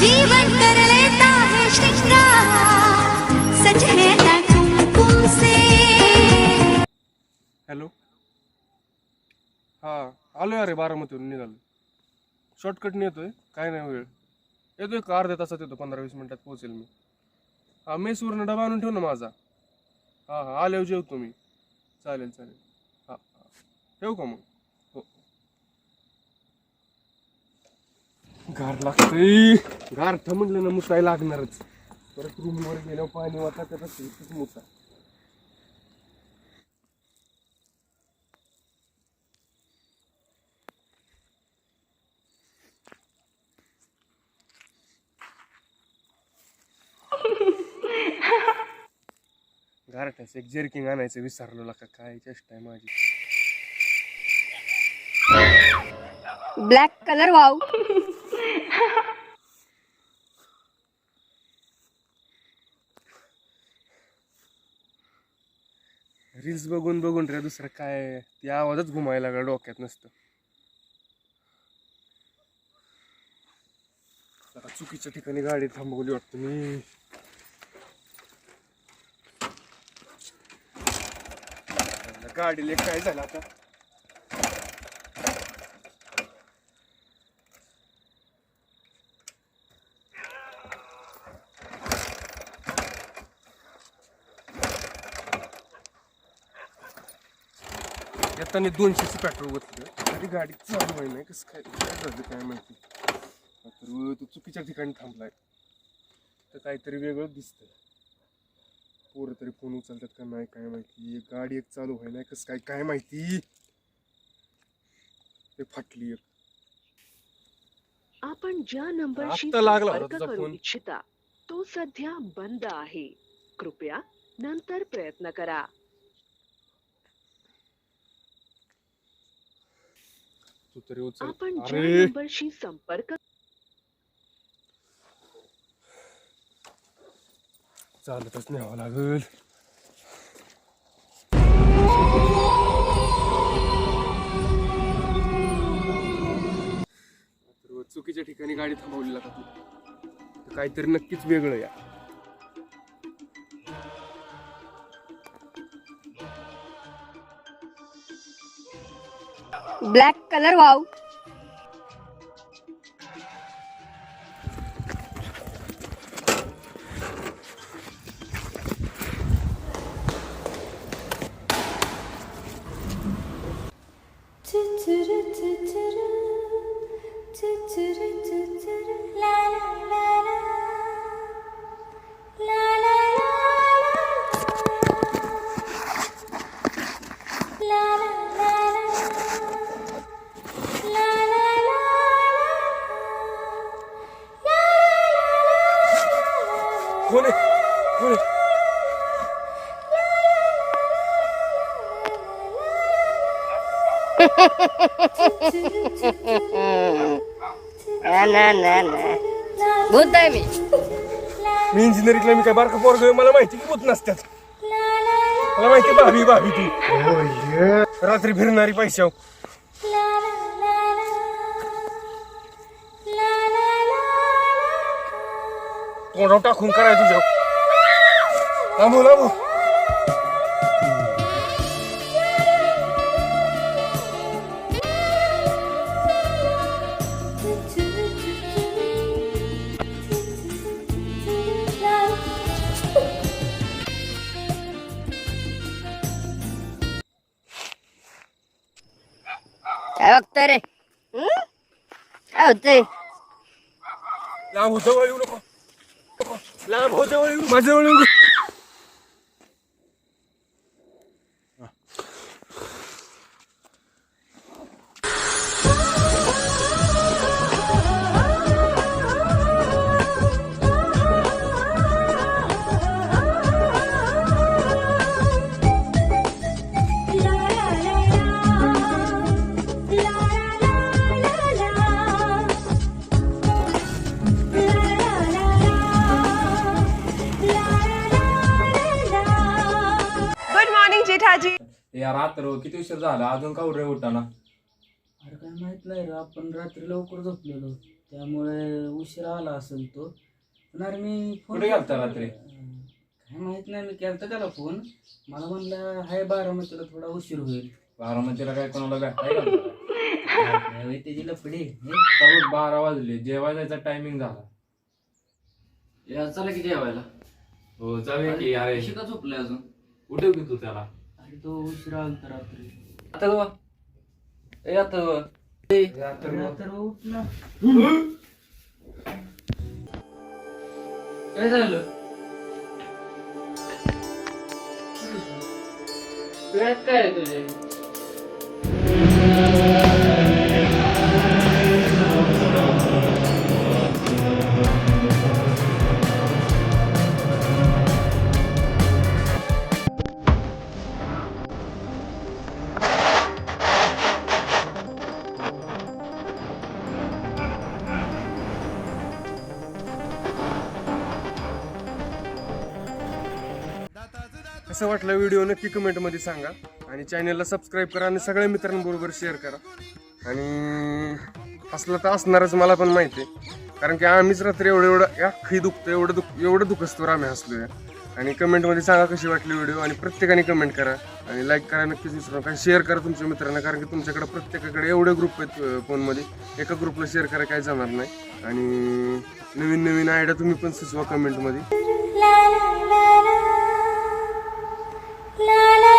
जीवन कर लेता है श्रृंगार सच है ना कुमकुम से। हॅलो, हा आलोय. अरे बारामतीवरून निघालो. शॉर्टकटने येतोय, काय नाही वेळ. येतोय का अर्ध्या तासात येतो, 15-20 मिनिटात पोहोचेल मी. हा मेसवरून डबा आणून ठेव ना माझा. हा हा आल्यावर जेवतो मी. चालेल चालेल. हा हा ठेवू का मग? हो. गार लागतंय. गारठं म्हणलं ना मुताय लागणारच. परत रूमवर गेल्यावर पाणी वाटा त्याचा मुता. गारठ्याच एक जर्किंग आणायचं विसरलो का, काय चेष्टा आहे माझी. Black colour wow. रील्स बघून बघून रे, दुसरं काय ती आवाजच घुमायला लागला डोक्यात नसतं. आता चुकीच्या ठिकाणी गाडी थांबवली वाटतं मी. गाडीला काय झालं आता? येताना 200चं पेट्रोल ओतलं तरी गाडी चालू आहे नाही. कसं काय झालं काय माहिती. तर तू चुकीच्या ठिकाणी थांबलाय तर काहीतरी वेगळं दिसतंय. पोरं तरी फोन उचलतात का नाही काय माहिती. गाडी एक चालू व्हाय नाही कसं काय काय माहिती. ते फाटली एक. आपण ज्या नंबरशी आता लागला होता संपर्क तुझा करू फोन. इच्छिता तो सध्या बंद आहे. कृपया नंतर प्रयत्न करा. तू तरी उचल. आपण ज्या अरे नंबरशी संपर्क चालतच न्यावं लागल. चुकीच्या ठिकाणी गाडी थांबवली का तू. काहीतरी नक्कीच वेगळं या. Black colour wow. कोण आहे? कोण आहे? भूत आहे मी. मी इंजिनिअरिंगला मी काय बारका पोरग आहे, मला माहिती की होत नसत्यात. मला माहिती भाभी भाभी तू रात्री फिरणारी पैशाव. तोंडाव टाकून कराय तुझ्या. लांबू लांबू. काय बघतोय रे? काय होतंय? लांब हो, जवळ येऊ नको. लांब हो, जवळ येऊ. माझ्या जवळ येऊ. जेठाजी. या रात्र किती उशीर झाला अजून का उठे उठाना? अरे काय माहित नाही रे, आपण रात्री लवकर झोपलेलो. त्यामुळे उशिरा आला असेल तो. पण अरे मी फोन कुठे गेलता रात्री? काय माहित नाही, मी केलता त्याला फोन. मला म्हणलं हाय बारामतीला थोडा उशीर होईल. बारामतीला काय कोणाला भेटाय का त्याची लफडी. 12 वाजले, जेवायला जायचा टायमिंग झाला. या चला की जेवायला. हो जाऊया की. अरे शिका झोपलाय अजून. उठव की तू त्याला. अरे तो उशिरा आलता रात्री. आता बा ए आता बा तर उठ ना. काय झालं? डोळ्यात काय आहे तुझे? कसं वाटलं व्हिडिओ नक्की कमेंटमध्ये सांगा आणि चॅनलला सबस्क्राईब करा आणि सगळ्या मित्रांबरोबर शेअर करा. आणि असलं तर असणारच, मला पण माहिती आहे, कारण की आम्हीच रात्री एवढं अख्खी दुखतं, एवढं दुखस्तोवर आम्ही हसलोय. आणि कमेंटमध्ये सांगा कशी वाटली व्हिडिओ आणि प्रत्येकाने कमेंट करा आणि लाईक करा नक्कीच विसरू नका. शेअर करा तुमच्या मित्रांना, कारण की तुमच्याकडे प्रत्येकाकडे एवढे ग्रुप आहेत फोनमध्ये, एका ग्रुपला शेअर करा काय जाणार नाही. आणि नवीन नवीन आयडिया तुम्ही पण सुचवा कमेंटमध्ये. la la